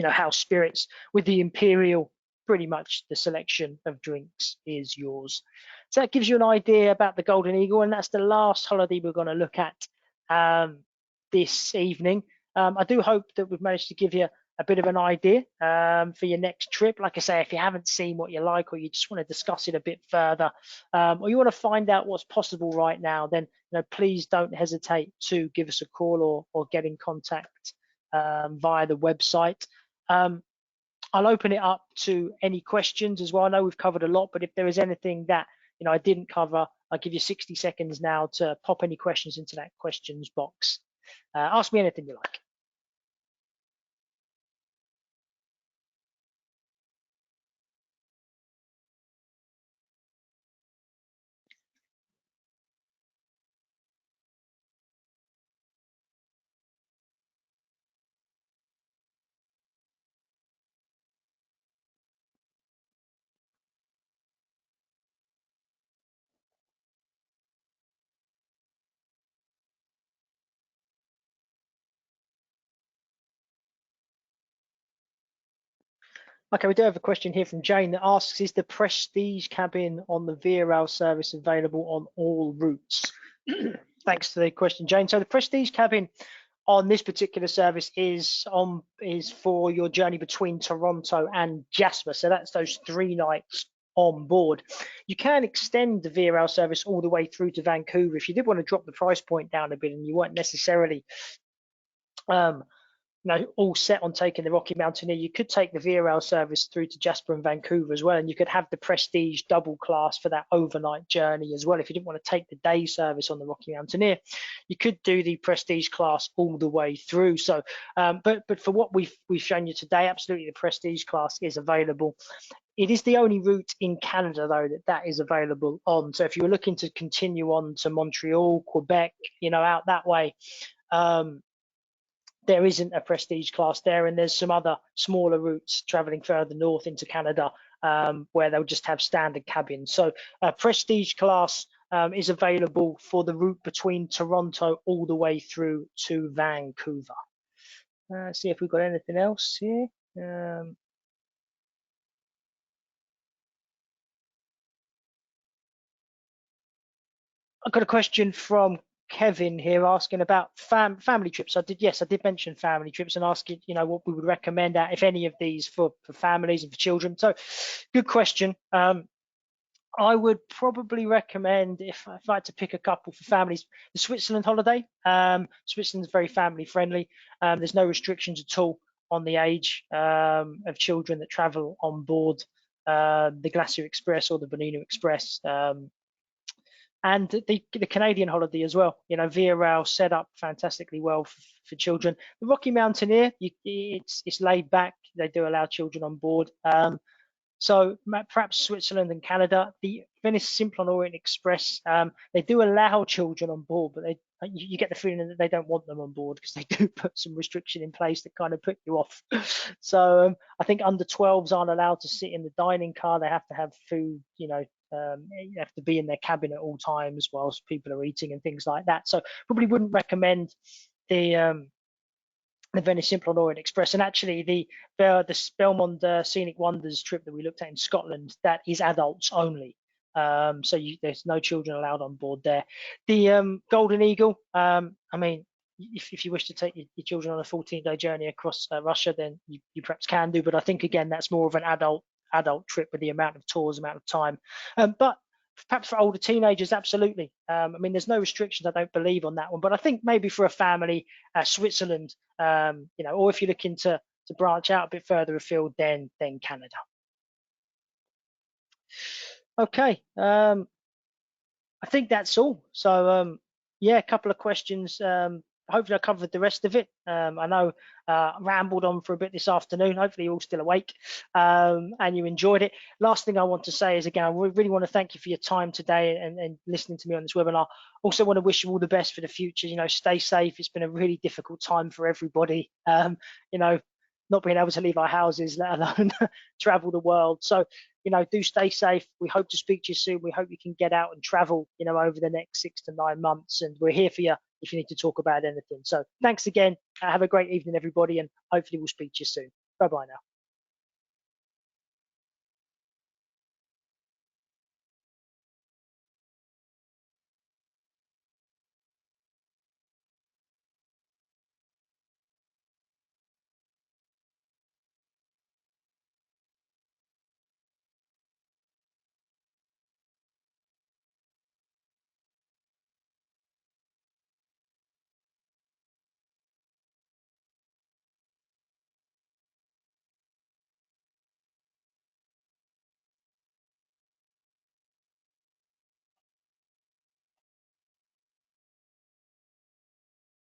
house spirits. With the Imperial, pretty much the selection of drinks is yours. So that gives you an idea about the Golden Eagle, and that's the last holiday we're going to look at this evening. I do hope that we've managed to give you a bit of an idea for your next trip. Like I say, if you haven't seen what you like, or you just want to discuss it a bit further, or you want to find out what's possible right now, then please don't hesitate to give us a call or get in contact via the website. I'll open it up to any questions as well. I know we've covered a lot, but if there is anything that I didn't cover, I'll give you 60 seconds now to pop any questions into that questions box. Ask me anything you like. Okay, we do have a question here from Jane that asks, is the Prestige cabin on the Via Rail service available on all routes? Thanks for the question, Jane. So the Prestige cabin on this particular service is for your journey between Toronto and Jasper. So that's those 3 nights on board. You can extend the Via Rail service all the way through to Vancouver if you did want to drop the price point down a bit and you weren't necessarily all set on taking the Rocky Mountaineer. You could take the Via Rail service through to Jasper and Vancouver as well, and you could have the Prestige double class for that overnight journey as well. If you didn't want to take the day service on the Rocky Mountaineer, you could do the Prestige class all the way through. So, but for what we've shown you today, absolutely the Prestige class is available. It is the only route in Canada, though, that is available on. So if you were looking to continue on to Montreal, Quebec, out that way, there isn't a Prestige class there, and there's some other smaller routes traveling further north into Canada where they'll just have standard cabins. So Prestige class is available for the route between Toronto all the way through to Vancouver. See if we've got anything else here. I've got a question from Kevin here asking about family trips. I did mention family trips and asking, what we would recommend out, if any of these for families and for children. So good question. I would probably recommend, if I had to pick a couple for families, the Switzerland holiday. Switzerland's very family friendly. There's no restrictions at all on the age of children that travel on board the Glacier Express or the Banana Express. And the Canadian holiday as well, Via Rail set up fantastically well for children. The Rocky Mountaineer, it's laid back. They do allow children on board. So perhaps Switzerland and Canada. The Venice Simplon-Orient-Express, they do allow children on board, but you get the feeling that they don't want them on board because they do put some restriction in place that kind of put you off. So I think under 12s aren't allowed to sit in the dining car. They have to have food, you have to be in their cabin at all times whilst people are eating and things like that. So probably wouldn't recommend the Venice Simplon-Orient-Express. And actually the Belmond Scenic Wonders trip that we looked at in Scotland, that is adults only. So there's no children allowed on board there. The Golden Eagle, I mean, if you wish to take your children on a 14-day journey across Russia, then you perhaps can do. But I think, again, that's more of an adult trip with the amount of tours, amount of time. But perhaps for older teenagers, absolutely. I mean, there's no restrictions, I don't believe, on that one. But I think maybe for a family, Switzerland, or if you're looking to branch out a bit further afield, then Canada. Okay, I think that's all. So yeah, a couple of questions. Hopefully I covered the rest of it. I know I rambled on for a bit this afternoon. Hopefully you're all still awake and you enjoyed it. Last thing I want to say is, again, I really want to thank you for your time today and listening to me on this webinar. Also want to wish you all the best for the future. Stay safe. It's been a really difficult time for everybody. Not being able to leave our houses, let alone travel the world. So do stay safe. We hope to speak to you soon. We hope you can get out and travel, over the next 6 to 9 months. And we're here for you if you need to talk about anything. So thanks again. Have a great evening, everybody. And hopefully we'll speak to you soon. Bye-bye now.